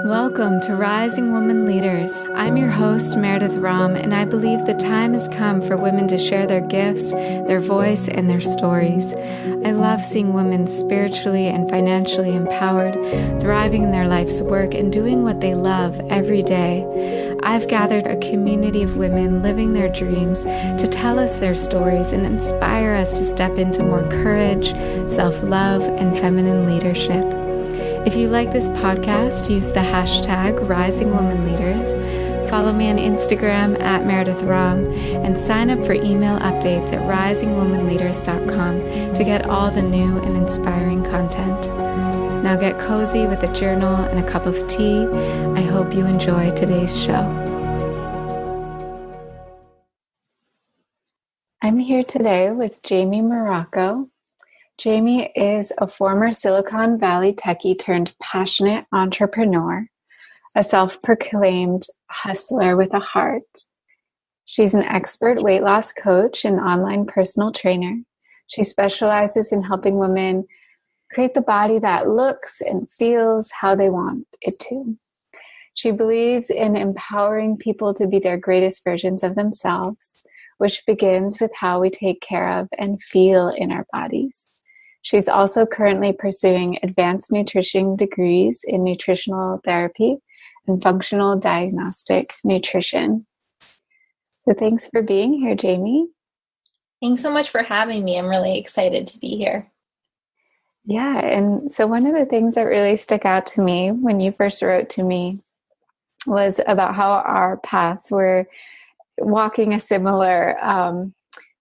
Welcome to Rising Woman Leaders. I'm your host, Meredith Rom, and I believe the time has come for women to share their gifts, their voice, and their stories. I love seeing women spiritually and financially empowered, thriving in their life's work, and doing what they love every day. I've gathered a community of women living their dreams to tell us their stories and inspire us to step into more courage, self-love, and feminine leadership. If you like this podcast, use the hashtag RisingWomanLeaders. Follow me on Instagram at Meredith Rom and sign up for email updates at risingwomanleaders.com to get all the new and inspiring content. Now get cozy with a journal and a cup of tea. I hope you enjoy today's show. I'm here today with Jaime Morocco. Jaime is a former Silicon Valley techie turned passionate entrepreneur, a self-proclaimed hustler with a heart. She's an expert weight loss coach and online personal trainer. She specializes in helping women create the body that looks and feels how they want it to. She believes in empowering people to be their greatest versions of themselves, which begins with how we take care of and feel in our bodies. She's also currently pursuing advanced nutrition degrees in nutritional therapy and functional diagnostic nutrition. So thanks for being here, Jaime. Thanks so much for having me. I'm really excited to be here. Yeah, and so one of the things that really stuck out to me when you first wrote to me was about how our paths were walking a similar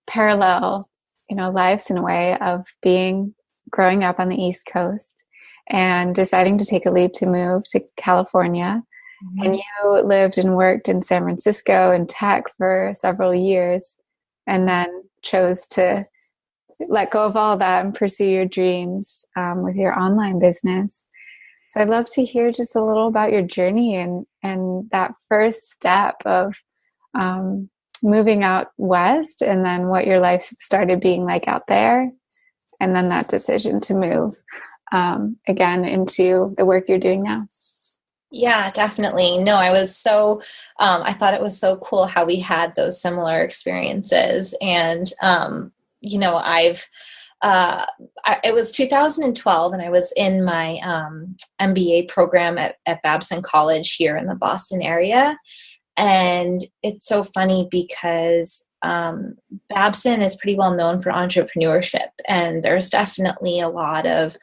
parallel lives in a way of growing up on the East Coast and deciding to take a leap to move to California. Mm-hmm. And you lived and worked in San Francisco in tech for several years and then chose to let go of all that and pursue your dreams with your online business. So I'd love to hear just a little about your journey and that first step of moving out west, and then what your life started being like out there, and then that decision to move again into the work you're doing now. Yeah, definitely. No, I was so, I thought it was so cool how we had those similar experiences. And, it was 2012 and I was in my MBA program at Babson College here in the Boston area. And it's so funny because Babson is pretty well known for entrepreneurship. And there's definitely a lot of,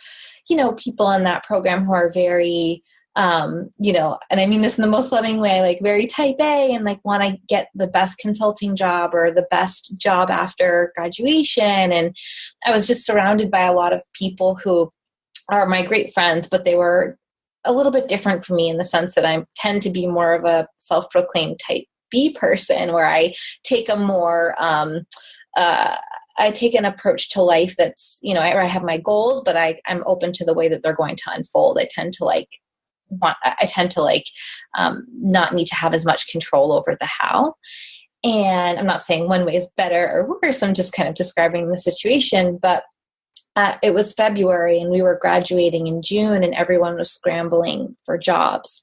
people in that program who are very, and I mean this in the most loving way, like very type A and like want to get the best consulting job or the best job after graduation. And I was just surrounded by a lot of people who are my great friends, but they were a little bit different for me in the sense that I tend to be more of a self-proclaimed type B person, where I take a more, I take an approach to life that's, I have my goals, but I'm open to the way that they're going to unfold. I tend to not need to have as much control over the how. And I'm not saying one way is better or worse. I'm just kind of describing the situation, but it was February and we were graduating in June and everyone was scrambling for jobs.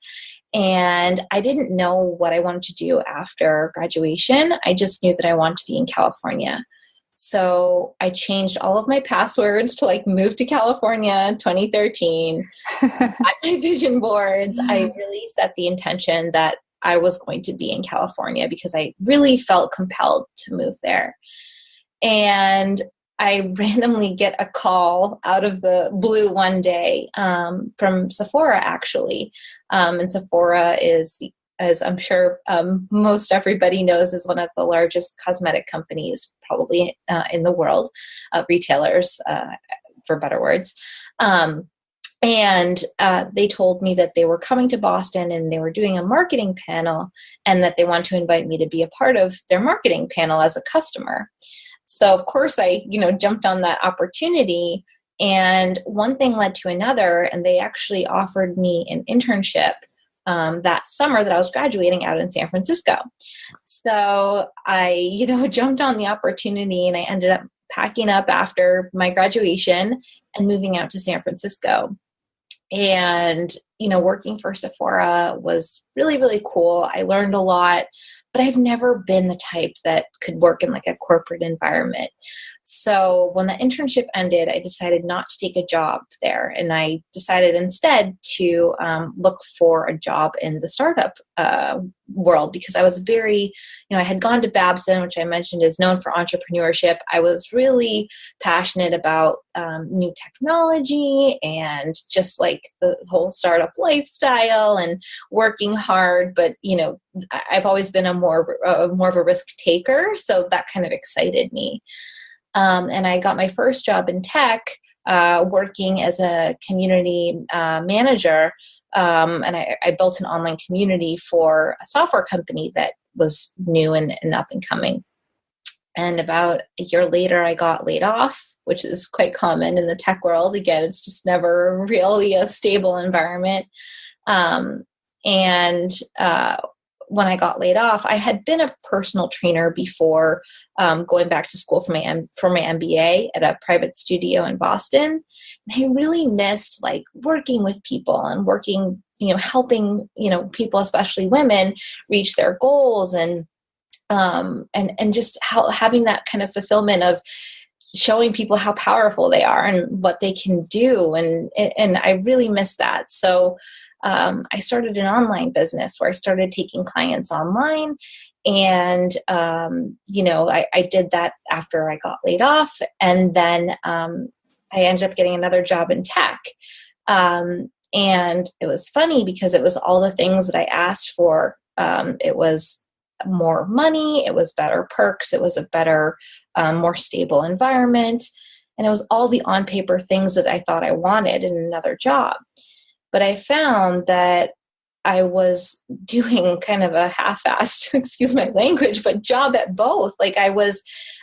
And I didn't know what I wanted to do after graduation. I just knew that I wanted to be in California. So I changed all of my passwords to move to California in 2013. At my vision boards, I really set the intention that I was going to be in California because I really felt compelled to move there. And I randomly get a call out of the blue one day from Sephora, actually. And Sephora is, as I'm sure most everybody knows, is one of the largest cosmetic companies probably in the world, retailers, for better words. And they told me that they were coming to Boston and they were doing a marketing panel and that they want to invite me to be a part of their marketing panel as a customer. So of course I, jumped on that opportunity, and one thing led to another, and they actually offered me an internship that summer that I was graduating out in San Francisco. So I, jumped on the opportunity, and I ended up packing up after my graduation and moving out to San Francisco. And, working for Sephora was really, really cool. I learned a lot, but I've never been the type that could work in like a corporate environment. So when the internship ended, I decided not to take a job there. And I decided instead to look for a job in the startup world, because I was very, I had gone to Babson, which I mentioned is known for entrepreneurship. I was really passionate about new technology and just like the whole startup lifestyle and working hard. But, I've always been more of a risk taker. So that kind of excited me. And I got my first job in tech, working as a community manager. And I built an online community for a software company that was new and up and coming. And about a year later, I got laid off, which is quite common in the tech world. Again, it's just never really a stable environment. When I got laid off, I had been a personal trainer before going back to school for my MBA at a private studio in Boston. And I really missed like working with people and working, helping, people, especially women, reach their goals and just having that kind of fulfillment of showing people how powerful they are and what they can do. And I really miss that. So I started an online business where I started taking clients online. And, I did that after I got laid off. And then I ended up getting another job in tech. And it was funny because it was all the things that I asked for. It was more money, it was better perks, it was a better, more stable environment. And it was all the on paper things that I thought I wanted in another job. But I found that I was doing kind of a half-assed, excuse my language, but job at both. Like I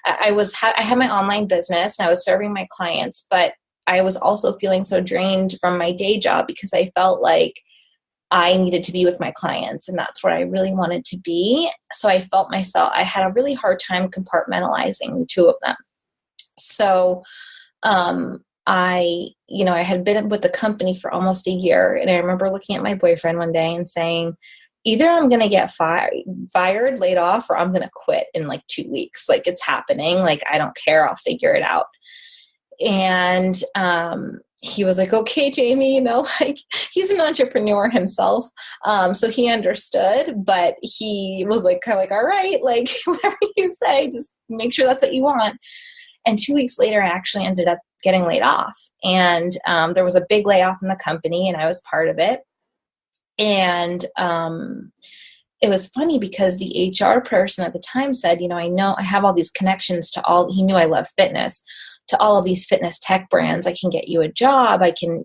had my online business and I was serving my clients, but I was also feeling so drained from my day job because I felt like I needed to be with my clients and that's where I really wanted to be. So I felt I had a really hard time compartmentalizing the two of them. So, I had been with the company for almost a year, and I remember looking at my boyfriend one day and saying, either I'm going to get fired, laid off, or I'm going to quit in like 2 weeks. Like it's happening. Like, I don't care. I'll figure it out. And, he was like, okay, Jamie, like he's an entrepreneur himself. So he understood, but he was like, kind of like, all right, like whatever you say, just make sure that's what you want. And 2 weeks later, I actually ended up getting laid off. And there was a big layoff in the company and I was part of it. And it was funny because the HR person at the time said, I know I have all these connections to he knew I love fitness, to all of these fitness tech brands. I can get you a job. I can,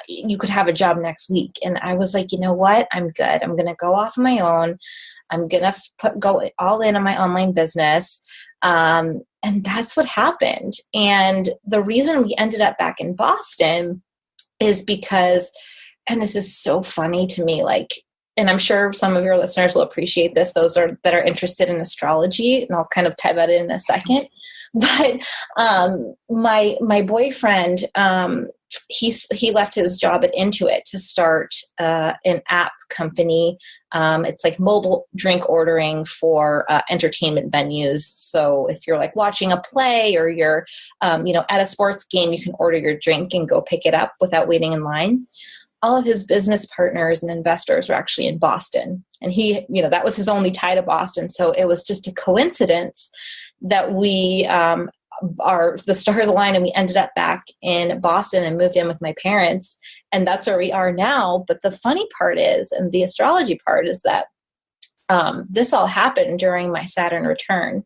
you could have a job next week. And I was like, you know what? I'm good. I'm going to go off on my own. I'm going to go all in on my online business. And that's what happened. And the reason we ended up back in Boston is because, and this is so funny to me, like, and I'm sure some of your listeners will appreciate this, that are interested in astrology, and I'll kind of tie that in a second. But my boyfriend, he left his job at Intuit to start an app company. It's like mobile drink ordering for entertainment venues. So if you're like watching a play or you're at a sports game, you can order your drink and go pick it up without waiting in line. All of his business partners and investors were actually in Boston. And he, that was his only tie to Boston. So it was just a coincidence that the stars aligned and we ended up back in Boston and moved in with my parents. And that's where we are now. But the funny part is, and the astrology part is that this all happened during my Saturn return.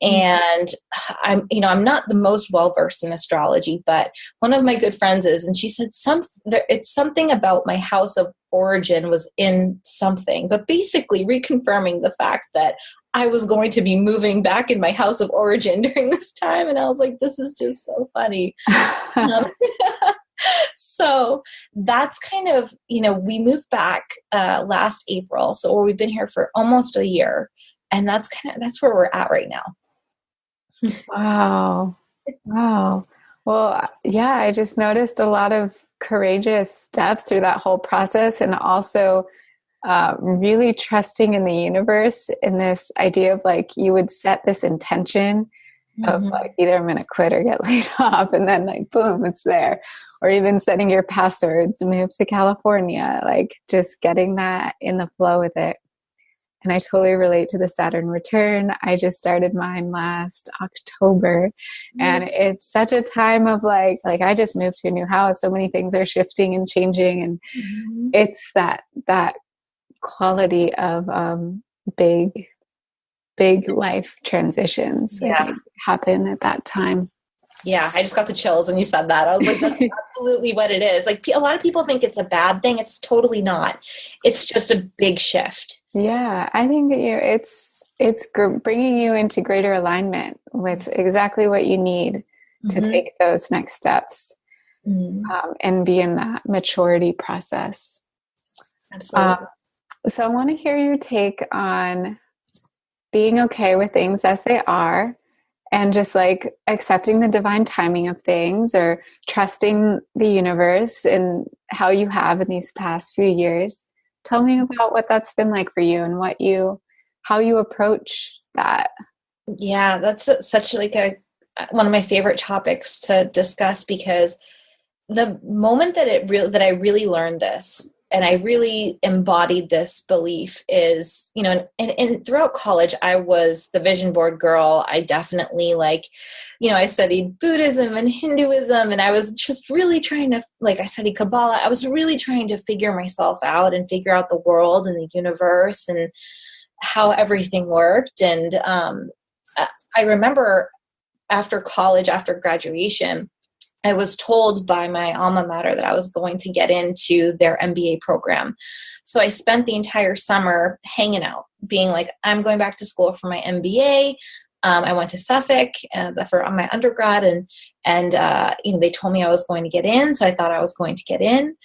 And I'm not the most well-versed in astrology, but one of my good friends is, and she said it's something about my house of origin was in something, but basically reconfirming the fact that I was going to be moving back in my house of origin during this time. And I was like, this is just so funny. So that's kind of, we moved back last April. So we've been here for almost a year. And that's where we're at right now. Wow. Well, yeah, I just noticed a lot of courageous steps through that whole process, and also really trusting in the universe, in this idea of like, you would set this intention of like, either I'm going to quit or get laid off, and then like, boom, it's there. Or even setting your passwords, move to California, like just getting that in the flow with it. And I totally relate to the Saturn return. I just started mine last October, and it's such a time of like I just moved to a new house. So many things are shifting and changing, and it's that quality of big life transitions that happen at that time. Yeah, I just got the chills when you said that. I was like, that's absolutely what it is. Like, a lot of people think it's a bad thing. It's totally not. It's just a big shift. Yeah, I think that it's bringing you into greater alignment with exactly what you need to take those next steps, and be in that maturity process. Absolutely. So I want to hear your take on being okay with things as they are, and just like accepting the divine timing of things, or trusting the universe and how you have in these past few years. Tell me about what that's been like for you, and how you approach that. Yeah, that's such like one of my favorite topics to discuss, because the moment that I really learned this, and I really embodied this belief, is, and throughout college, I was the vision board girl. I definitely I studied Buddhism and Hinduism, and I was just really trying to, I studied Kabbalah. I was really trying to figure myself out and figure out the world and the universe and how everything worked. And I remember after college, after graduation, I was told by my alma mater that I was going to get into their MBA program. So I spent the entire summer hanging out, being like, I'm going back to school for my MBA. I went to Suffolk for my undergrad, and they told me I was going to get in. So I thought I was going to get in.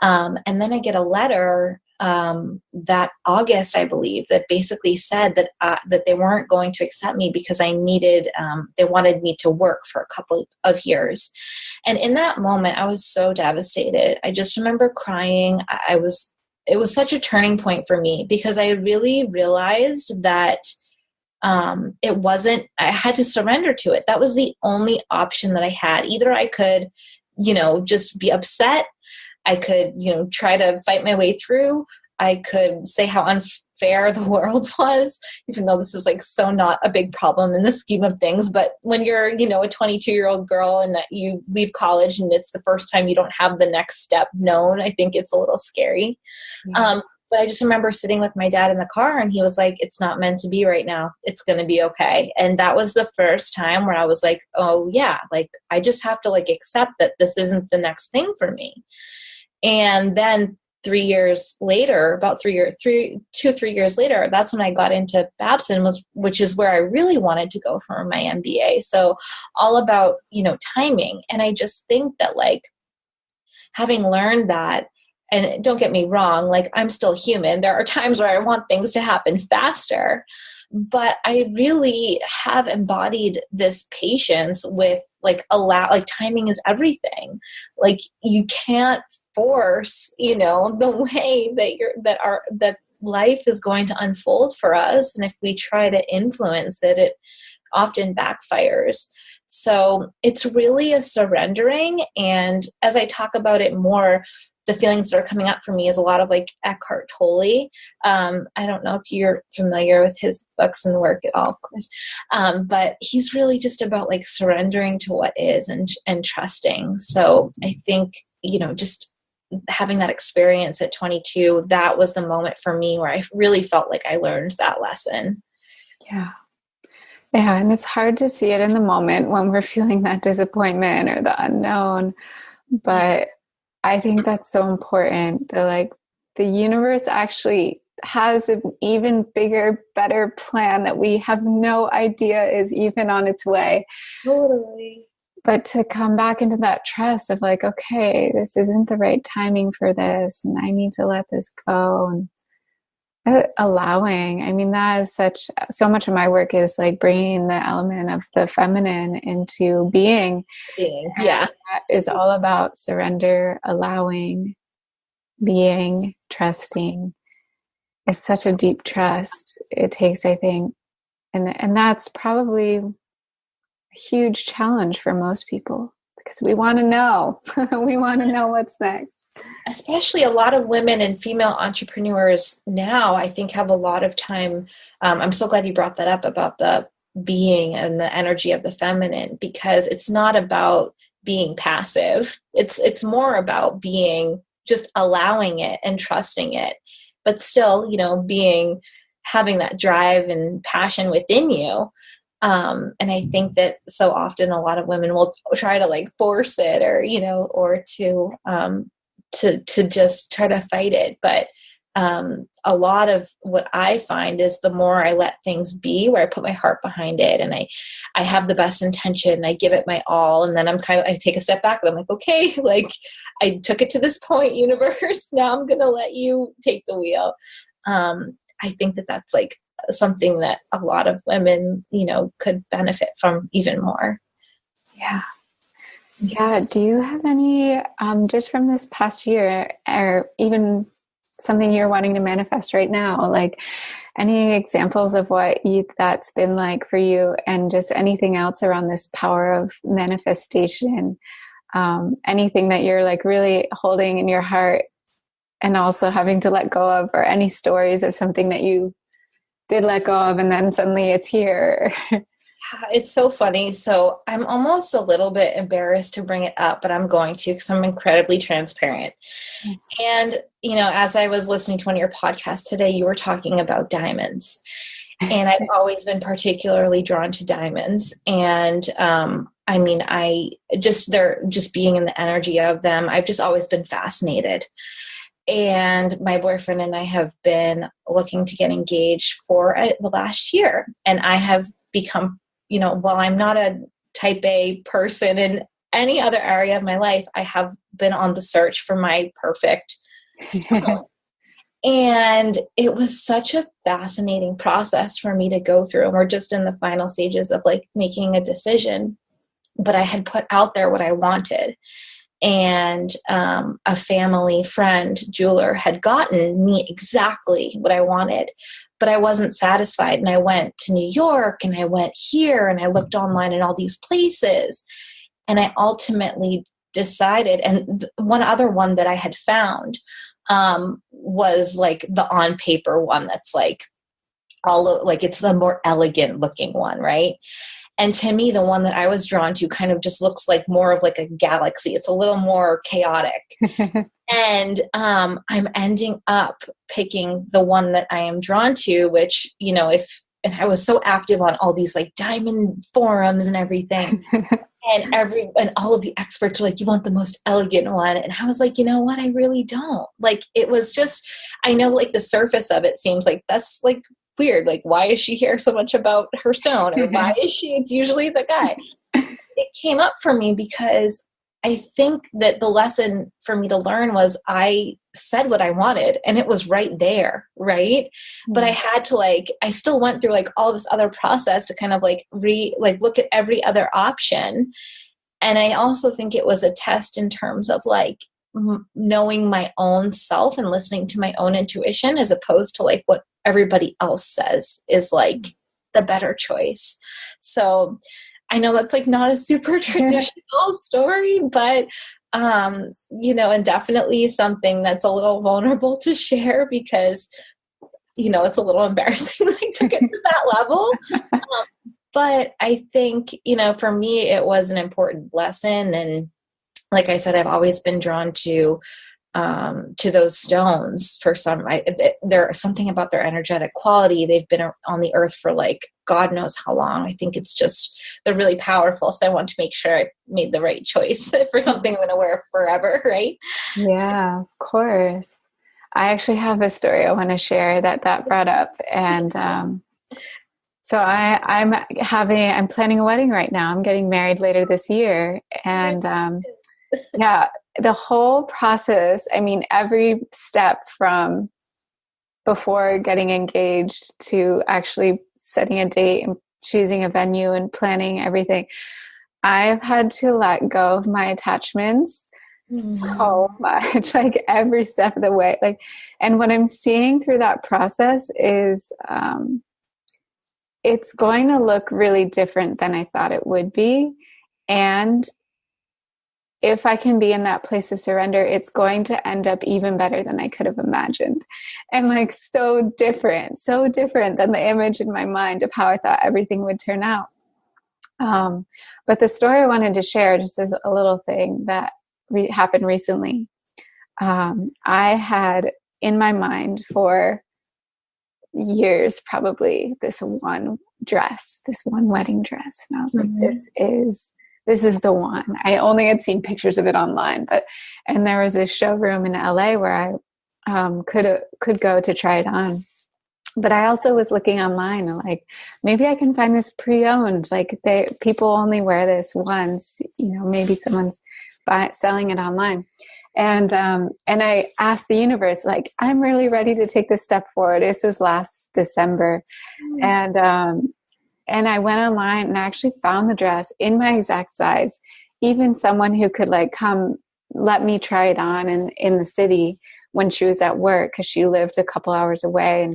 And then I get a letter that August, I believe, that basically said that they weren't going to accept me because I needed, they wanted me to work for a couple of years. And in that moment, I was so devastated. I just remember crying. It was such a turning point for me, because I really realized that I had to surrender to it. That was the only option that I had. Either I could, just be upset. I could, try to fight my way through. I could say how unfair the world was, even though this is so not a big problem in the scheme of things. But when you're, a 22-year-old girl and that you leave college and it's the first time you don't have the next step known, I think it's a little scary. Mm-hmm. But I just remember sitting with my dad in the car, and he was like, it's not meant to be right now. It's going to be okay. And that was the first time where I was like, oh yeah, I just have to accept that this isn't the next thing for me. And then 3 years later, about 2 or 3 years later, that's when I got into Babson, which is where I really wanted to go for my MBA. So all about, timing. And I just think that having learned that, and don't get me wrong, I'm still human. There are times where I want things to happen faster, but I really have embodied this patience with timing is everything. You can't force, the way that life is going to unfold for us. And if we try to influence it, it often backfires. So it's really a surrendering. And as I talk about it more, the feelings that are coming up for me is a lot of Eckhart Tolle. I don't know if you're familiar with his books and work at all, of course. But he's really just about surrendering to what is and trusting. So I think, just having that experience at 22, that was the moment for me where I really felt like I learned that lesson. Yeah. Yeah. And it's hard to see it in the moment when we're feeling that disappointment or the unknown. But I think that's so important. The universe actually has an even bigger, better plan that we have no idea is even on its way. Totally. But to come back into that trust of okay, this isn't the right timing for this, and I need to let this go. And Allowing. I mean, that is so much of my work is like bringing the element of the feminine into being. Yeah. And that is all about surrender, allowing, being, trusting. It's such a deep trust it takes, I think. And that's probably a huge challenge for most people because we want to know. We want to know what's next. Especially a lot of women and female entrepreneurs now, I think, have a lot of time. I'm so glad you brought that up about the being and the energy of the feminine, because it's not about being passive. It's more about being, just allowing it and trusting it, but still, having that drive and passion within you. And I think that so often a lot of women will try to like force it or to just try to fight it. But a lot of what I find is the more I let things be, where I put my heart behind it and I have the best intention, I give it my all. And then I take a step back and I'm like, okay, like I took it to this point, universe, now I'm going to let you take the wheel. I think that that's like something that a lot of women, could benefit from even more. Yeah. Yeah. Do you have any, just from this past year, or even something you're wanting to manifest right now, like any examples of what that's been like for you, and just anything else around this power of manifestation? Anything that you're like really holding in your heart and also having to let go of, or any stories of something that you did let go of and then suddenly it's here? It's so funny. So I'm almost a little bit embarrassed to bring it up, but I'm going to, because I'm incredibly transparent. And, as I was listening to one of your podcasts today, you were talking about diamonds. And I've always been particularly drawn to diamonds. And they're just being in the energy of them, I've just always been fascinated. And my boyfriend and I have been looking to get engaged for the last year. And I have become, while I'm not a type A person in any other area of my life, I have been on the search for my perfect stone. And it was such a fascinating process for me to go through. And we're just in the final stages of like making a decision. But I had put out there what I wanted. And a family friend, jeweler, had gotten me exactly what I wanted, but I wasn't satisfied. And I went to New York and I went here and I looked online in all these places. And I ultimately decided, and one other one that I had found was like the on paper one that's like it's the more elegant looking one, right? And to me, the one that I was drawn to kind of just looks like more of like a galaxy. It's a little more chaotic. And I'm ending up picking the one that I am drawn to, which, and I was so active on all these like diamond forums and everything. And all of the experts were like, you want the most elegant one. And I was like, you know what? I really don't. Like, it was just, I know like the surface of it seems like that's like weird. Like, why is she here so much about her stone? Or why is she? It's usually the guy. It came up for me because I think that the lesson for me to learn was I said what I wanted and it was right there. Right. Mm-hmm. But I had to I still went through like all this other process to kind of look at every other option. And I also think it was a test in terms of knowing my own self and listening to my own intuition, as opposed to like what everybody else says is like the better choice. So I know that's like not a super traditional story, but, and definitely something that's a little vulnerable to share because, it's a little embarrassing to get to that level. But I think, for me, it was an important lesson. And like I said, I've always been drawn to those stones for there's something about their energetic quality. They've been on the earth for God knows how long. I think it's just, they're really powerful. So I want to make sure I made the right choice for something I'm going to wear forever. Right. Yeah, of course. I actually have a story I want to share that brought up. And, so I'm planning a wedding right now. I'm getting married later this year. And, yeah, the whole process, I mean, every step from before getting engaged to actually setting a date and choosing a venue and planning everything, I've had to let go of my attachments so much, like every step of the way. Like, and what I'm seeing through that process is it's going to look really different than I thought it would be. And if I can be in that place of surrender, it's going to end up even better than I could have imagined. And like so different than the image in my mind of how I thought everything would turn out. But the story I wanted to share, just as a little thing that happened recently. I had in my mind for years, probably this one wedding dress. And I was like, this is the one. I only had seen pictures of it online, and there was a showroom in LA where I could go to try it on. But I also was looking online and like, maybe I can find this pre-owned. Like people only wear this once, maybe someone's selling it online. And I asked the universe, like, I'm really ready to take this step forward. This was last December. And I went online and I actually found the dress in my exact size, even someone who could like come let me try it on in the city when she was at work, because she lived a couple hours away.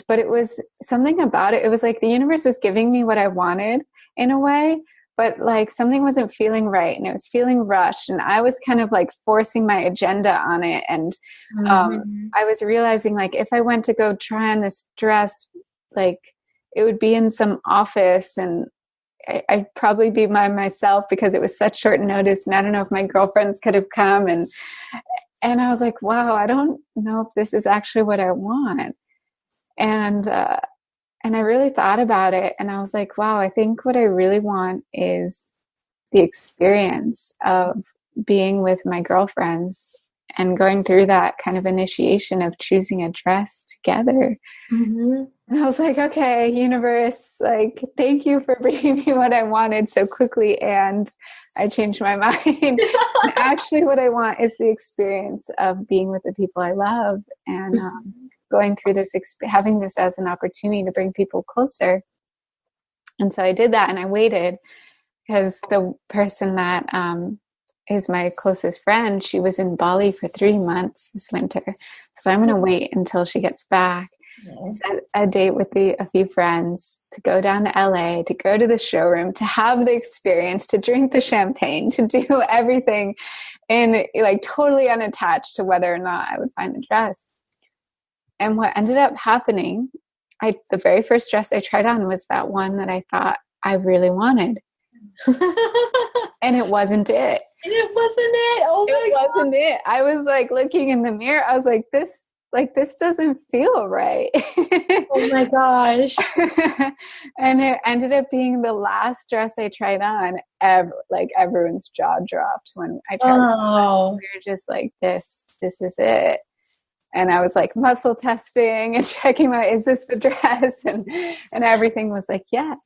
But it was something about it. It was like the universe was giving me what I wanted in a way, but like something wasn't feeling right and it was feeling rushed. And I was kind of like forcing my agenda on it. And I was realizing like if I went to go try on this dress, like it would be in some office and I'd probably be by myself because it was such short notice. And I don't know if my girlfriends could have come. And I was like, wow, I don't know if this is actually what I want. And I really thought about it and I was like, wow, I think what I really want is the experience of being with my girlfriends and going through that kind of initiation of choosing a dress together. And I was like, okay, universe, like, thank you for bringing me what I wanted so quickly. And I changed my mind. And actually what I want is the experience of being with the people I love and, going through this, having this as an opportunity to bring people closer. And so I did that and I waited because the person that is my closest friend, she was in Bali for 3 months this winter. So I'm going to wait until she gets back, set a date with a few friends to go down to LA, to go to the showroom, to have the experience, to drink the champagne, to do everything and like totally unattached to whether or not I would find the dress. And what ended up happening, the very first dress I tried on was that one that I thought I really wanted. And it wasn't it. Oh my God. It wasn't it. I was like looking in the mirror. I was like, this doesn't feel right. Oh my gosh. And it ended up being the last dress I tried on ever. Like everyone's jaw dropped when I tried it on. We were just like, this is it. And I was like muscle testing and checking is this the dress? And everything was like, yes.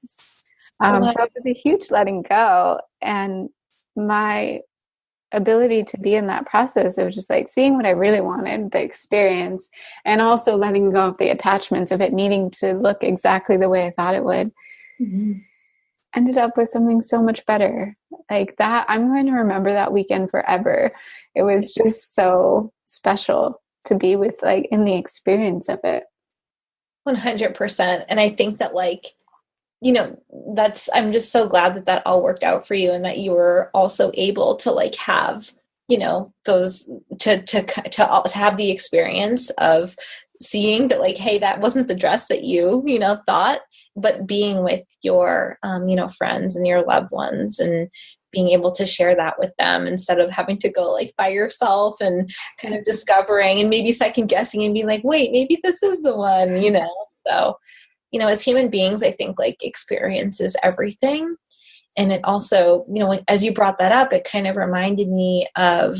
So it was a huge letting go. And my ability to be in that process of just like seeing what I really wanted, the experience, and also letting go of the attachments of it needing to look exactly the way I thought it would, ended up with something so much better. Like that, I'm going to remember that weekend forever. It was just so special to be with, like, in the experience of it. 100%. And I think that, like, I'm just so glad that all worked out for you and that you were also able to like have, those to have the experience of seeing that, like, hey, that wasn't the dress that you thought, but being with your, friends and your loved ones and being able to share that with them instead of having to go like by yourself and kind of discovering and maybe second guessing and being like, wait, maybe this is the one, So, as human beings, I think like experience is everything. And it also, as you brought that up, it kind of reminded me of,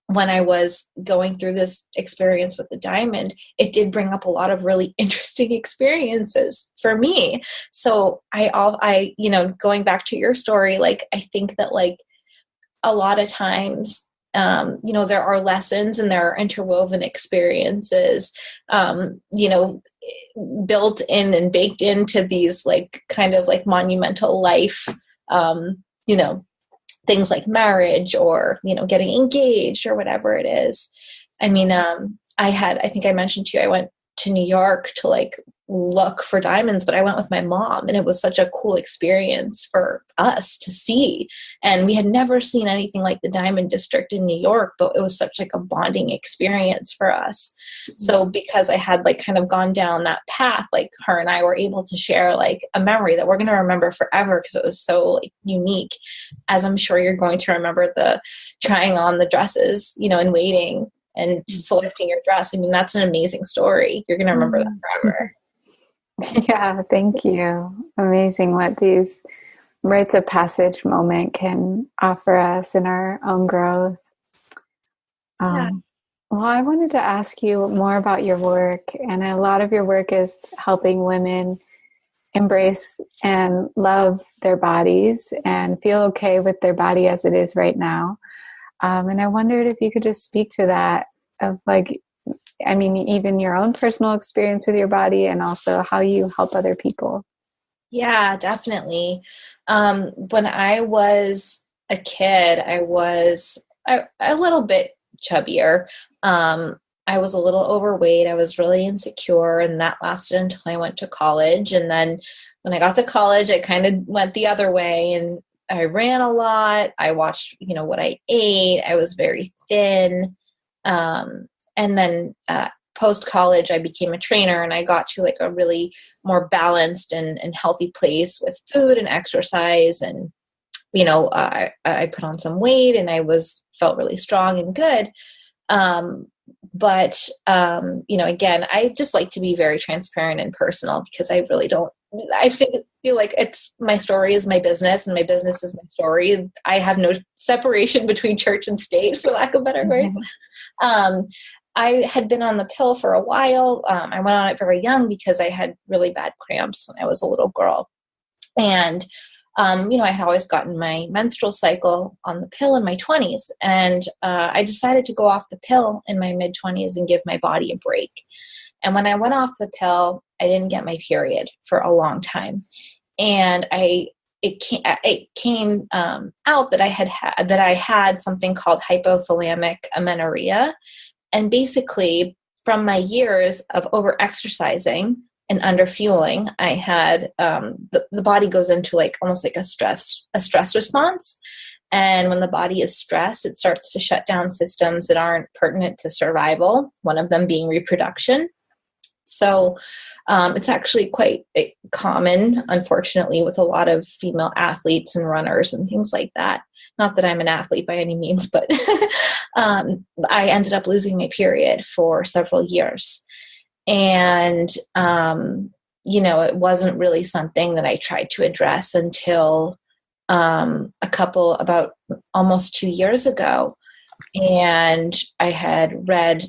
when I was going through this experience with the diamond, it did bring up a lot of really interesting experiences for me. So I going back to your story, like, I think that like a lot of times, there are lessons and there are interwoven experiences, built in and baked into these like kind of like monumental life, things like marriage or, getting engaged or whatever it is. I mean, I think I mentioned to you, I went to New York to like look for diamonds, but I went with my mom, and it was such a cool experience for us to see. And we had never seen anything like the Diamond District in New York, but it was such like a bonding experience for us. So because I had like kind of gone down that path, like her and I were able to share like a memory that we're going to remember forever because it was so like unique, as I'm sure you're going to remember the trying on the dresses, and waiting and selecting your dress. I mean, that's an amazing story. You're going to remember that forever. Yeah, thank you. Amazing what these rites of passage moment can offer us in our own growth. Well, I wanted to ask you more about your work, and a lot of your work is helping women embrace and love their bodies and feel okay with their body as it is right now. And I wondered if you could just speak to that, of like, I mean, even your own personal experience with your body and also how you help other people. Yeah, definitely. When I was a kid, I was a little bit chubbier. I was a little overweight. I was really insecure, and that lasted until I went to college. And then when I got to college, I kind of went the other way, and I ran a lot. I watched, what I ate. I was very thin. And then post-college, I became a trainer, and I got to like a really more balanced and healthy place with food and exercise. And, I put on some weight, and I felt really strong and good. But again, I just like to be very transparent and personal, because I really don't, I feel like my story is my business, and my business is my story. I have no separation between church and state, for lack of better words. I had been on the pill for a while. I went on it very young because I had really bad cramps when I was a little girl. And, I had always gotten my menstrual cycle on the pill in my 20s. And I decided to go off the pill in my mid-20s and give my body a break. And when I went off the pill, I didn't get my period for a long time. And it came out that I had something called hypothalamic amenorrhea. And basically, from my years of over-exercising and under-fueling, I had the body goes into like almost like a stress response. And when the body is stressed, it starts to shut down systems that aren't pertinent to survival, one of them being reproduction. So it's actually quite common, unfortunately, with a lot of female athletes and runners and things like that. Not that I'm an athlete by any means, but I ended up losing my period for several years. And, it wasn't really something that I tried to address until about almost 2 years ago. And I had read,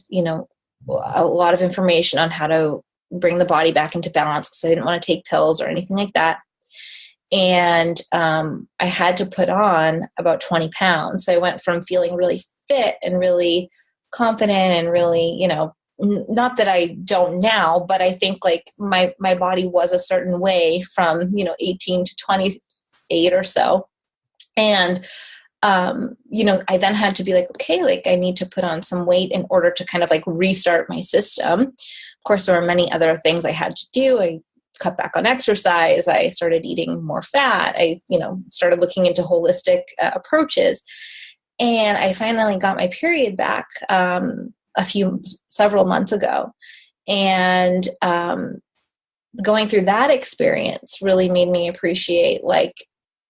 a lot of information on how to bring the body back into balance, because I didn't want to take pills or anything like that. And I had to put on about 20 pounds. So I went from feeling really fit and really confident and really, not that I don't now, but I think like my body was a certain way from, 18 to 28 or so. And I then had to be like, okay, like I need to put on some weight in order to kind of like restart my system. Of course, there were many other things I had to do. I cut back on exercise. I started eating more fat. I, started looking into holistic approaches. And I finally got my period back several months ago. And going through that experience really made me appreciate like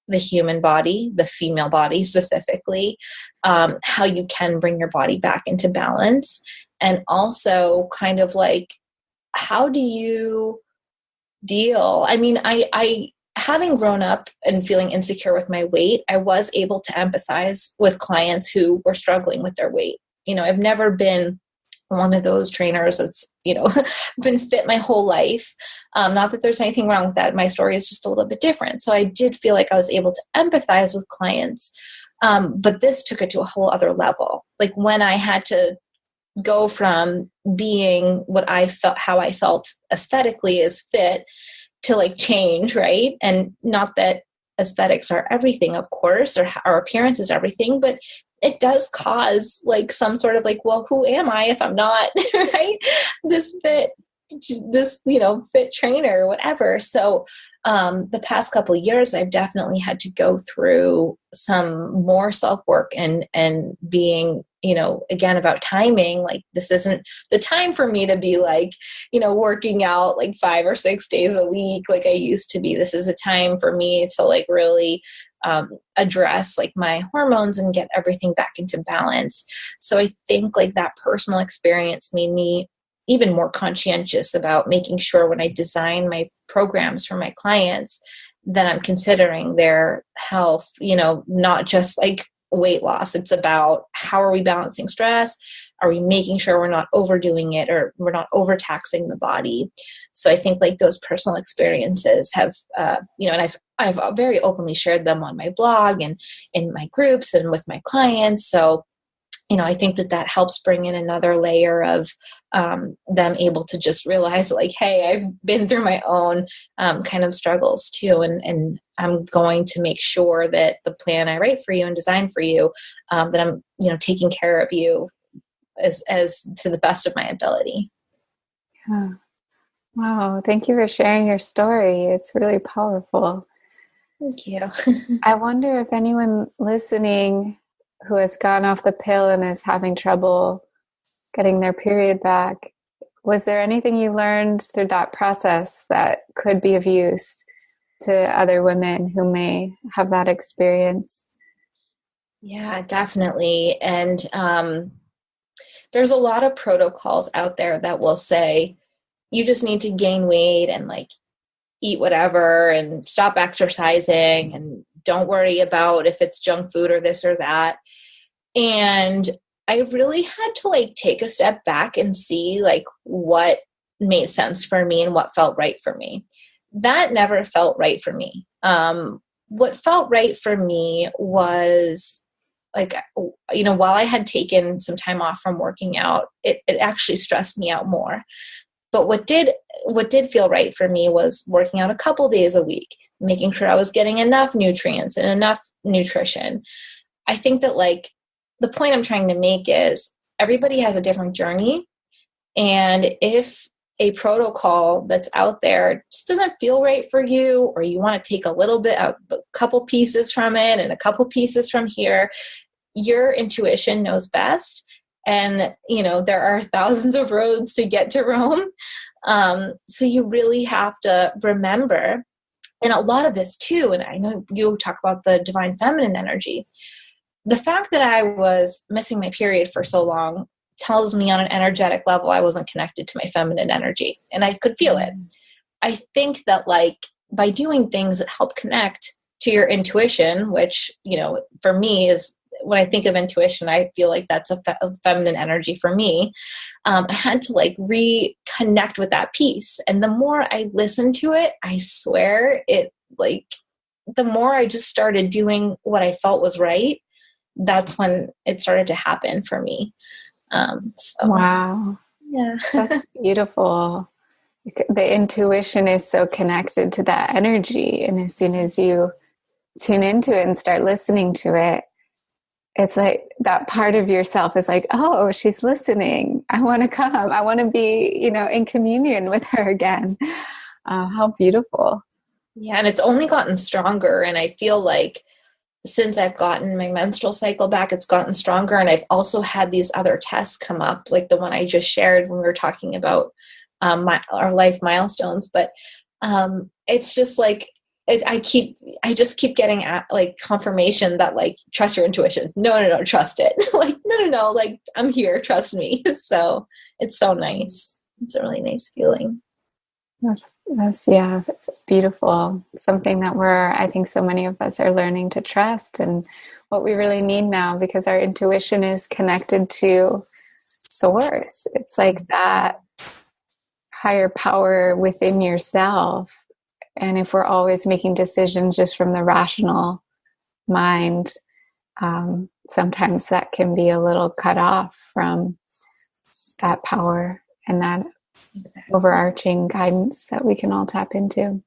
the human body, the female body specifically, how you can bring your body back into balance. And also kind of like, how do you deal? I mean, I having grown up and feeling insecure with my weight, I was able to empathize with clients who were struggling with their weight. I've never been one of those trainers that's, been fit my whole life. Not that there's anything wrong with that. My story is just a little bit different. So I did feel like I was able to empathize with clients But this took it to a whole other level. Like when I had to go from being what I felt, how I felt aesthetically as fit, to like change, right? And not that aesthetics are everything, of course, or our appearance is everything, but it does cause like some sort of like, well, who am I if I'm not, right? This fit, fit trainer or whatever. So the past couple of years, I've definitely had to go through some more self-work and being, again, about timing. Like this isn't the time for me to be like, working out like 5 or 6 days a week like I used to be. This is a time for me to like really address like my hormones and get everything back into balance. So I think like that personal experience made me even more conscientious about making sure when I design my programs for my clients that I'm considering their health, not just like weight loss. It's about how are we balancing stress? Are we making sure we're not overdoing it or we're not overtaxing the body? So I think like those personal experiences have, and I've very openly shared them on my blog and in my groups and with my clients. So I think that helps bring in another layer of them able to just realize like, hey, I've been through my own kind of struggles too. And I'm going to make sure that the plan I write for you and design for you, that I'm, taking care of you as to the best of my ability. Yeah. Wow. Thank you for sharing your story. It's really powerful. Thank you. I wonder if anyone listening who has gone off the pill and is having trouble getting their period back, was there anything you learned through that process that could be of use to other women who may have that experience? Yeah, definitely. And there's a lot of protocols out there that will say you just need to gain weight and like eat whatever and stop exercising and don't worry about if it's junk food or this or that. And I really had to like take a step back and see like what made sense for me and what felt right for me. That never felt right for me. What felt right for me was like, while I had taken some time off from working out, it actually stressed me out more. But what did feel right for me was working out a couple days a week, making sure I was getting enough nutrients and enough nutrition. I think that like the point I'm trying to make is everybody has a different journey. And if a protocol that's out there just doesn't feel right for you, or you want to take a couple pieces from it and a couple pieces from here, your intuition knows best. And, there are thousands of roads to get to Rome. So you really have to remember, and a lot of this too, and I know you talk about the divine feminine energy, the fact that I was missing my period for so long tells me on an energetic level I wasn't connected to my feminine energy, and I could feel it. I think that like by doing things that help connect to your intuition, which, for me is, when I think of intuition, I feel like that's a feminine energy for me. I had to like reconnect with that piece. And the more I listened to it, I swear it like, the more I just started doing what I felt was right, that's when it started to happen for me. Wow. Yeah. That's beautiful. The intuition is so connected to that energy. And as soon as you tune into it and start listening to it, it's like that part of yourself is like, oh, she's listening. I want to come. I want to be, in communion with her again. How beautiful. Yeah. And it's only gotten stronger. And I feel like since I've gotten my menstrual cycle back, it's gotten stronger. And I've also had these other tests come up, like the one I just shared when we were talking about our life milestones. But it's just like, I just keep getting like confirmation that like, trust your intuition. No, trust it. Like, no, like I'm here, trust me. So it's so nice. It's a really nice feeling. That's beautiful. Something that I think so many of us are learning to trust, and what we really need now, because our intuition is connected to source. It's like that higher power within yourself. And if we're always making decisions just from the rational mind, sometimes that can be a little cut off from that power and that overarching guidance that we can all tap into.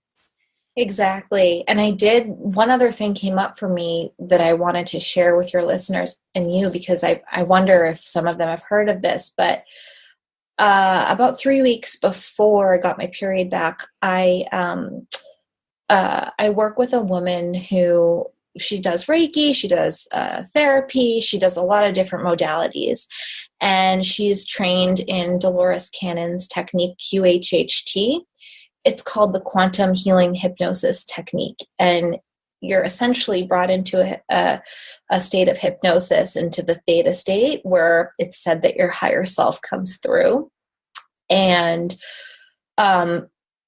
Exactly. And one other thing came up for me that I wanted to share with your listeners and you, because I wonder if some of them have heard of this, but about 3 weeks before I got my period back, I work with a woman who, she does Reiki, she does therapy, she does a lot of different modalities. And she's trained in Dolores Cannon's technique, QHHT. It's called the quantum healing hypnosis technique. And you're essentially brought into a state of hypnosis, into the theta state, where it's said that your higher self comes through. And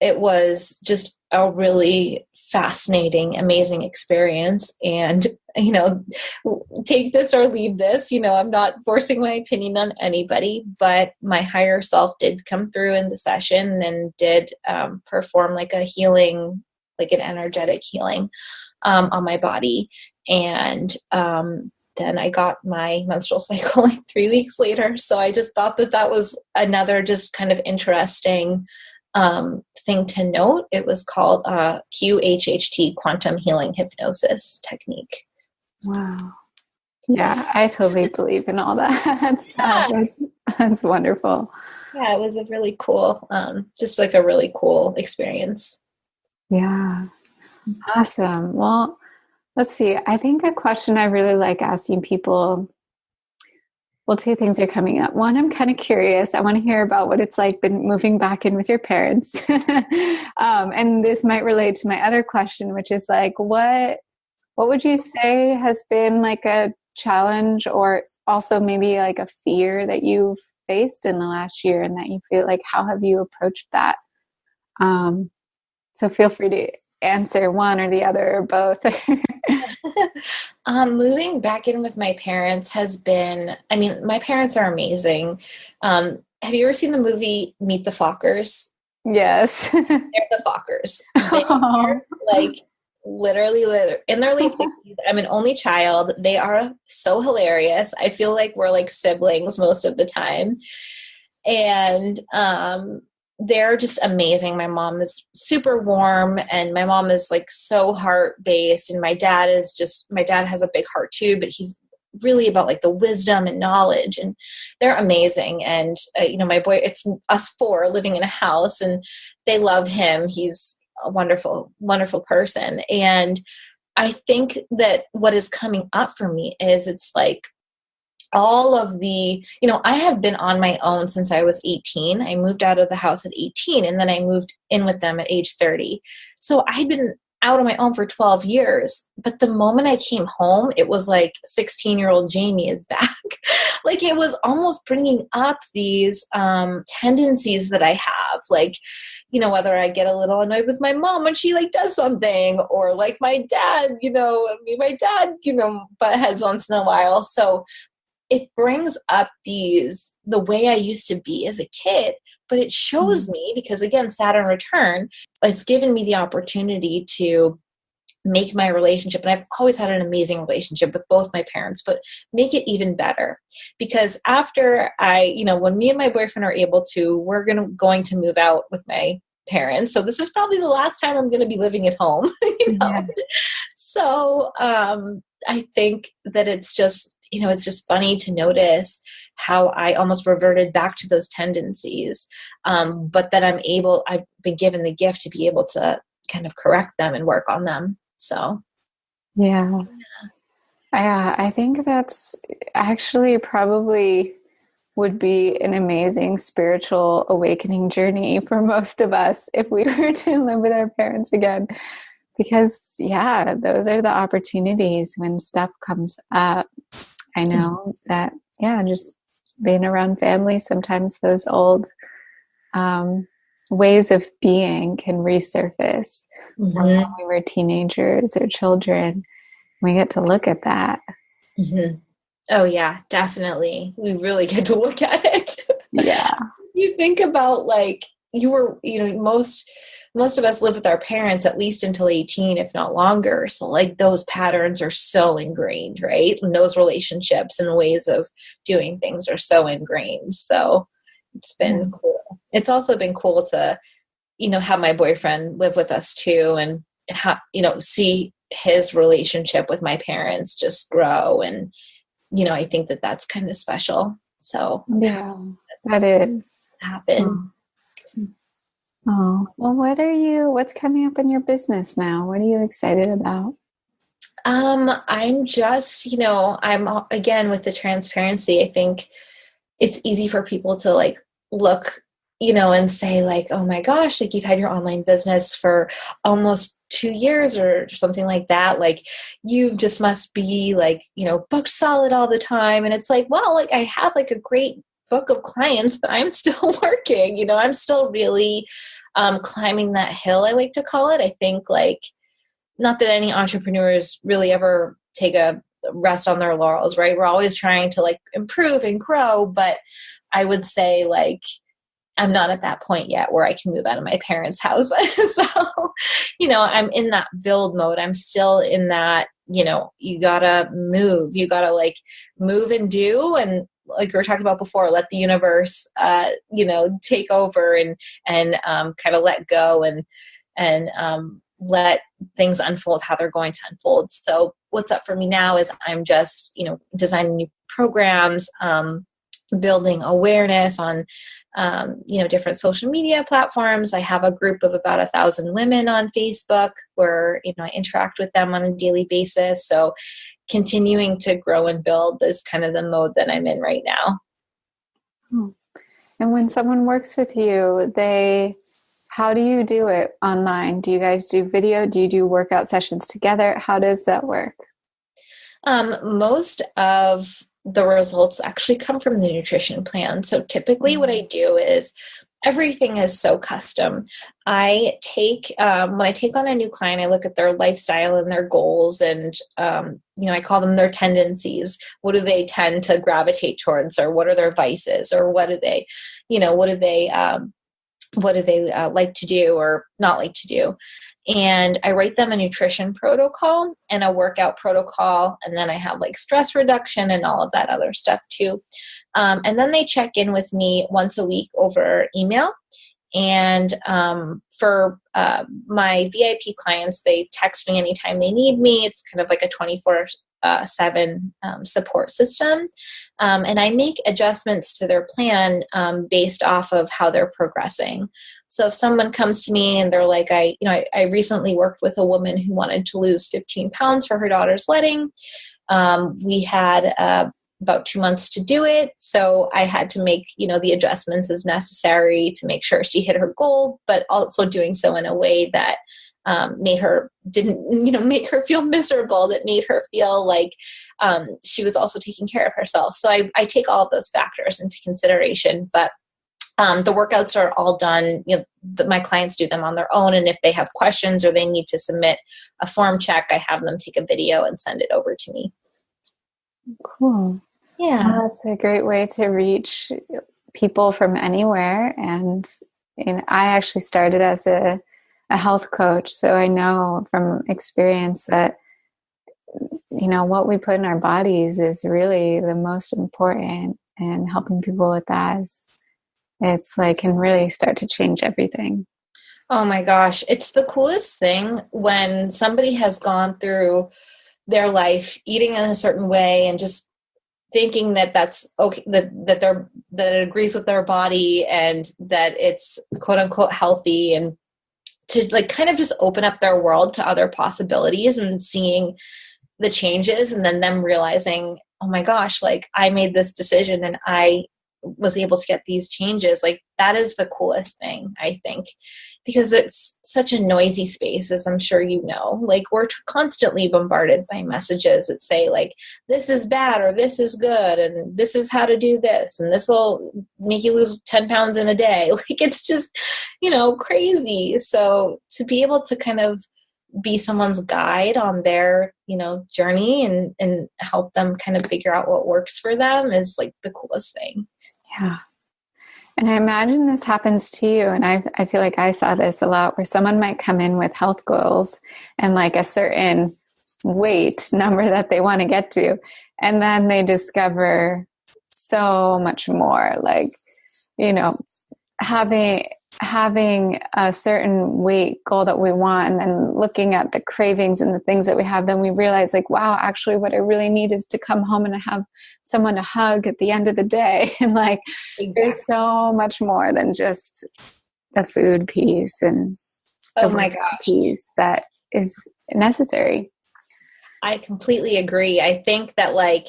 it was just a really fascinating, amazing experience. And, take this or leave this, I'm not forcing my opinion on anybody, but my higher self did come through in the session and did perform like a healing, like an energetic healing on my body. And then I got my menstrual cycle like 3 weeks later. So I just thought that was another just kind of interesting thing to note. It was called QHHT, quantum healing hypnosis technique. Wow. Yeah, I totally believe in all that stuff. That's wonderful. Yeah, it was a really cool, just like a really cool experience. Yeah. Awesome. Well, let's see. I think a question I really like asking people, well, two things are coming up. One, I'm kind of curious. I want to hear about what it's like been moving back in with your parents. And this might relate to my other question, which is like, what would you say has been like a challenge, or also maybe like a fear that you've faced in the last year, and that you feel like, how have you approached that? So feel free to answer one or the other or both. Moving back in with my parents has been, my parents are amazing. Have you ever seen the movie Meet the Fockers? Yes. They're the Fockers. They're like literally in their late 60s. I'm an only child. They are so hilarious. I feel like we're like siblings most of the time. And they're just amazing. My mom is super warm, and my mom is like so heart-based, and my dad has a big heart too, but he's really about like the wisdom and knowledge, and they're amazing. And my boy, it's us four living in a house, and they love him. He's a wonderful, wonderful person. And I think that what is coming up for me is, it's like all of the, I have been on my own since I was 18. I moved out of the house at 18, and then I moved in with them at age 30. So I'd been out on my own for 12 years. But the moment I came home, it was like 16-year-old Jamie is back. Like, it was almost bringing up these tendencies that I have. Like, whether I get a little annoyed with my mom when she like does something, or like my dad, butt heads once in a while. So it brings up the way I used to be as a kid, but it shows me, because again, Saturn Return, it's given me the opportunity to make my relationship. And I've always had an amazing relationship with both my parents, but make it even better. Because after when me and my boyfriend are able to, we're going to move out with my parents. So this is probably the last time I'm going to be living at home. Yeah. So I think that it's just funny to notice how I almost reverted back to those tendencies. But that I've been given the gift to be able to kind of correct them and work on them. So, yeah. I think that's actually probably would be an amazing spiritual awakening journey for most of us if we were to live with our parents again. Because, yeah, those are the opportunities when stuff comes up. I know that, just being around family, sometimes those old ways of being can resurface from when we were teenagers or children. We get to look at that. Mm-hmm. Oh, yeah, definitely. We really get to look at it. Yeah. You think about like most of us live with our parents at least until 18, if not longer. So like those patterns are so ingrained, right? And those relationships and ways of doing things are so ingrained. So it's been cool. It's also been cool to, have my boyfriend live with us too, and see his relationship with my parents just grow. And, I think that that's kind of special. So yeah, that is happen. Oh, well, what's coming up in your business now? What are you excited about? I'm just, I'm again with the transparency. I think it's easy for people to like look, and say like, oh my gosh, like you've had your online business for almost 2 years or something like that. Like you just must be like, booked solid all the time. And it's like, well, like I have like a great book of clients, but I'm still working, I'm still really climbing that hill, I like to call it. I think like, not that any entrepreneurs really ever take a rest on their laurels, right? We're always trying to like improve and grow, but I would say like, I'm not at that point yet where I can move out of my parents' house. So, I'm in that build mode. I'm still in that, you gotta move, you gotta like move and do. And like we were talking about before, let the universe, take over and kind of let go and let things unfold how they're going to unfold. So what's up for me now is I'm just, designing new programs, building awareness on, different social media platforms. I have a group of about 1,000 women on Facebook where, I interact with them on a daily basis. So continuing to grow and build is kind of the mode that I'm in right now. And when someone works with you, how do you do it online? Do you guys do video? Do you do workout sessions together? How does that work? Most of the results actually come from the nutrition plan. So typically what I do is everything is so custom. I take, when I take on a new client, I look at their lifestyle and their goals and, I call them their tendencies. What do they tend to gravitate towards, or what are their vices, or what do they like to do or not like to do? And I write them a nutrition protocol and a workout protocol. And then I have like stress reduction and all of that other stuff too. And then they check in with me once a week over email. And for my VIP clients, they text me anytime they need me. It's kind of like a 24/7 support system. And I make adjustments to their plan based off of how they're progressing. So if someone comes to me and they're like, I recently worked with a woman who wanted to lose 15 pounds for her daughter's wedding. We had about 2 months to do it. So I had to make, the adjustments as necessary to make sure she hit her goal, but also doing so in a way that didn't make her feel miserable, that made her feel like she was also taking care of herself. So I take all of those factors into consideration, but the workouts are all done. My clients do them on their own. And if they have questions or they need to submit a form check, I have them take a video and send it over to me. Cool. Yeah. That's a great way to reach people from anywhere. And I actually started as a health coach. So I know from experience that, what we put in our bodies is really the most important, and helping people with that can really start to change everything. Oh my gosh. It's the coolest thing when somebody has gone through their life eating in a certain way and just thinking that that's okay, that it agrees with their body and that it's quote unquote healthy, and to like kind of just open up their world to other possibilities and seeing the changes, and then them realizing, oh my gosh, like I made this decision and I was able to get these changes. Like that is the coolest thing, I think, because it's such a noisy space, as I'm sure you know. Like we're constantly bombarded by messages that say like, this is bad or this is good and this is how to do this and this will make you lose 10 pounds in a day. Like it's just, crazy. So to be able to kind of be someone's guide on their, journey and help them kind of figure out what works for them is like the coolest thing. Yeah. And I imagine this happens to you. And I feel like I saw this a lot where someone might come in with health goals and like a certain weight number that they want to get to. And then they discover so much more, like, you know, having a certain weight goal that we want, and then looking at the cravings and the things that we have, then we realize like, wow, actually what I really need is to come home and have someone to hug at the end of the day. And like, there's so much more than just the food piece and the weight piece that is necessary. I completely agree. I think that like,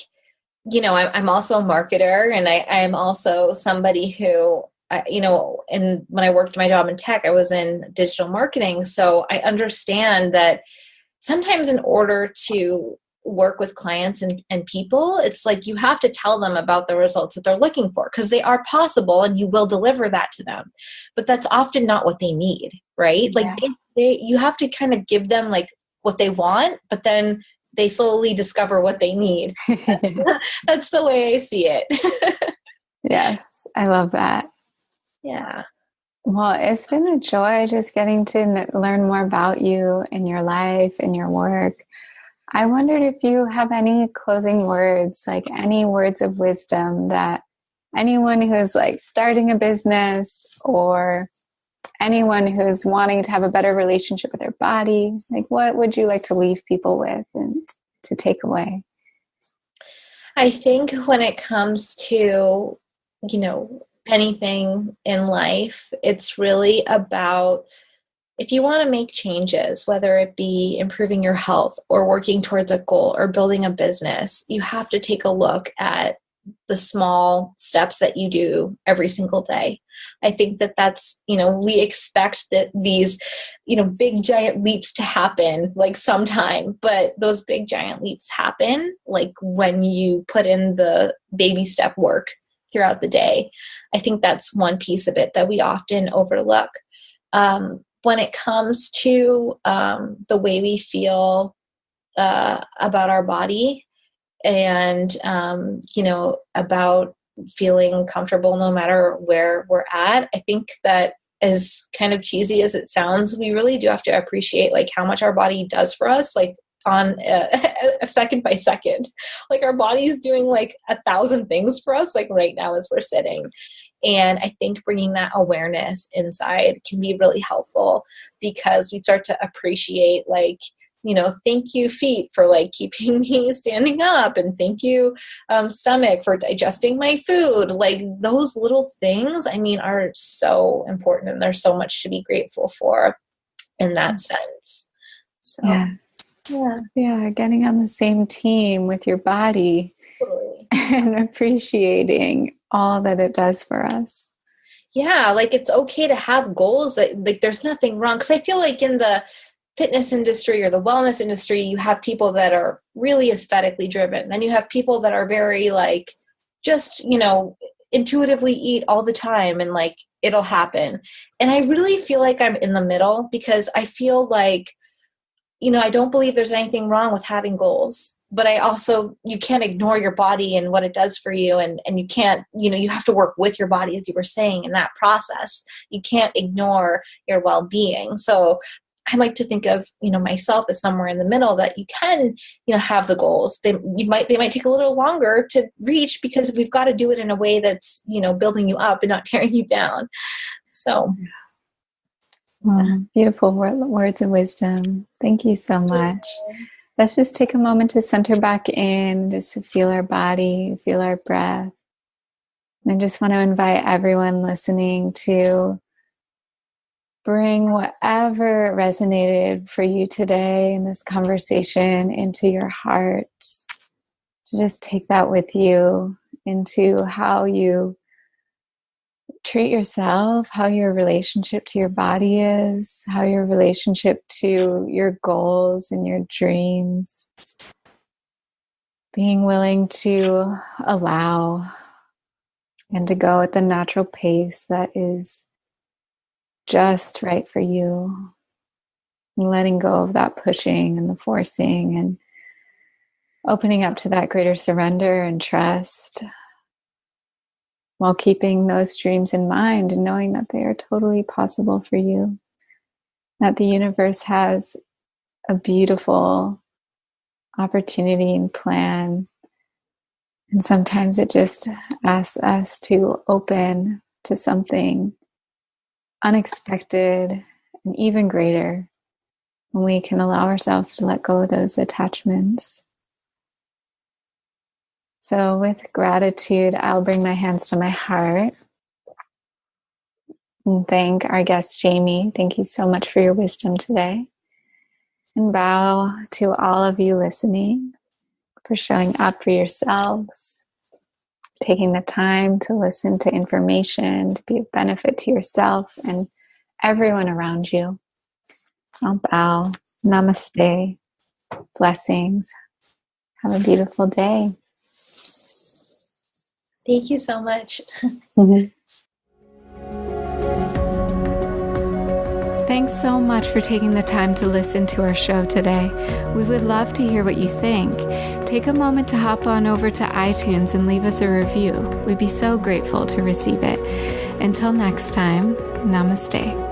you know, I'm also a marketer, and I'm also somebody who, you know, and when I worked my job in tech, I was in digital marketing. So I understand that sometimes in order to work with clients and people, it's like you have to tell them about the results that they're looking for, because they are possible and you will deliver that to them. But that's often not what they need, right? Like you have to kind of give them like what they want, but then they slowly discover what they need. That's the way I see it. Yes, I love that. Yeah. Well, it's been a joy just getting to learn more about you and your life and your work. I wondered if you have any closing words, like any words of wisdom that anyone who's like starting a business or anyone who's wanting to have a better relationship with their body, like what would you like to leave people with and to take away? I think when it comes to, you know, anything in life, it's really about, if you want to make changes, whether it be improving your health or working towards a goal or building a business, you have to take a look at the small steps that you do every single day. I think that that's, you know, we expect that these, you know, big giant leaps to happen like sometime, but those big giant leaps happen like when you put in the baby step work throughout the day. I think that's one piece of it that we often overlook. When it comes to the way we feel about our body, and, you know, about feeling comfortable no matter where we're at, I think that, as kind of cheesy as it sounds, we really do have to appreciate like how much our body does for us, like on a second by second. Like our body is doing like 1,000 things for us, like right now as we're sitting. And I think bringing that awareness inside can be really helpful, because we start to appreciate like, you know, thank you feet for like keeping me standing up, and thank you stomach for digesting my food. Like those little things, I mean, are so important, and there's so much to be grateful for in that sense. So, yes. Yeah. Getting on the same team with your body. Totally. And appreciating all that it does for us. Yeah. Like it's okay to have goals that like there's nothing wrong. 'Cause I feel like in the fitness industry or the wellness industry, you have people that are really aesthetically driven. Then you have people that are very like, just, you know, intuitively eat all the time and like, it'll happen. And I really feel like I'm in the middle, because I feel like, you know, I don't believe there's anything wrong with having goals, but I also, you can't ignore your body and what it does for you. And you can't, you know, you have to work with your body, as you were saying, in that process. You can't ignore your well-being. So I like to think of, you know, myself as somewhere in the middle, that you can, you know, have the goals. They might take a little longer to reach, because we've got to do it in a way that's, you know, building you up and not tearing you down. So. Beautiful words of wisdom. Thank you so much. Let's just take a moment to center back in, just to feel our body, feel our breath. And I just want to invite everyone listening to bring whatever resonated for you today in this conversation into your heart. To just take that with you into how you treat yourself, how your relationship to your body is, how your relationship to your goals and your dreams. Being willing to allow and to go at the natural pace that is just right for you. And letting go of that pushing and the forcing, and opening up to that greater surrender and trust. while keeping those dreams in mind and knowing that they are totally possible for you, that the universe has a beautiful opportunity and plan. And sometimes it just asks us to open to something unexpected and even greater when we can allow ourselves to let go of those attachments. So with gratitude, I'll bring my hands to my heart and thank our guest, Jaime. Thank you so much for your wisdom today. And bow to all of you listening for showing up for yourselves, taking the time to listen to information, to be of benefit to yourself and everyone around you. I'll bow. Namaste. Blessings. Have a beautiful day. Thank you so much. Thanks so much for taking the time to listen to our show today. We would love to hear what you think. Take a moment to hop on over to iTunes and leave us a review. We'd be so grateful to receive it. Until next time, namaste.